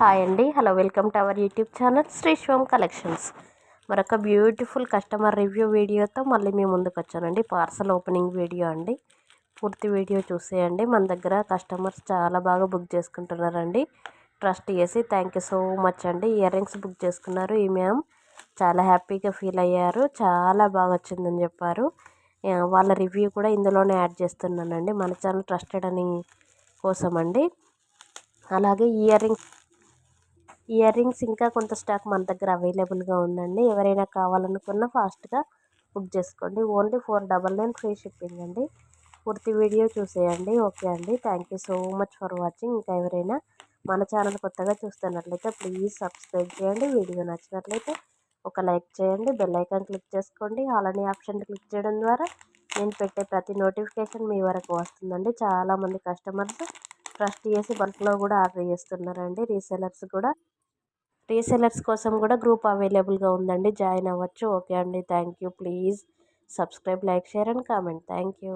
Hi అండి. Hello, welcome to our YouTube channel Shri Shivam collections. మరొక beautiful customer review వీడియోతో మళ్ళీ మీ ముందుకు వచ్చానండి. పార్సల్ ఓపెనింగ్ వీడియో అండి. పూర్తి వీడియో చూసేయండి. మన దగ్గర కస్టమర్స్ చాలా బాగా బుక్ చేసుకుంటున్నారండి. ట్రస్ట్ చేసి థ్యాంక్ యూ సో మచ్ అండి. ఇయర్ రింగ్స్ బుక్ చేసుకున్నారు. ఈ మ్యామ్ చాలా హ్యాపీగా ఫీల్ అయ్యారు. చాలా బాగా వచ్చిందని చెప్పారు. వాళ్ళ రివ్యూ కూడా ఇందులోనే యాడ్ చేస్తున్నానండి. మన ఛానల్ ట్రస్టెడ్ అని కోసం అండి. అలాగే ఇయర్ రింగ్స్ ఇంకా కొంత స్టాక్ మన దగ్గర అవైలబుల్గా ఉందండి. ఎవరైనా కావాలనుకున్నా ఫాస్ట్గా బుక్ చేసుకోండి. ఓన్లీ 499 ఫ్రీ షిప్పింగ్ అండి. పూర్తి వీడియో చూసేయండి. ఓకే అండి. Thank you so much for watching. ఇంకా ఎవరైనా మన ఛానల్ కొత్తగా చూస్తున్నట్లయితే ప్లీజ్ సబ్స్క్రైబ్ చేయండి. వీడియో నచ్చినట్లయితే ఒక లైక్ చేయండి. బెల్ ఐకాన్ క్లిక్ చేసుకోండి. ఆల్ అనే ఆప్షన్ క్లిక్ చేయడం ద్వారా నేను పెట్టే ప్రతి నోటిఫికేషన్ మీ వరకు వస్తుందండి. చాలామంది కస్టమర్స్ ట్రస్ట్ చేసి బల్క్లో కూడా ఆర్డర్ చేస్తున్నారండి. రీసెలర్స్ కోసం కూడా గ్రూప్ అవైలబుల్గా ఉందండి. జాయిన్ అవ్వచ్చు. ఓకే అండి. Thank you. Please subscribe, like, share and comment. Thank you.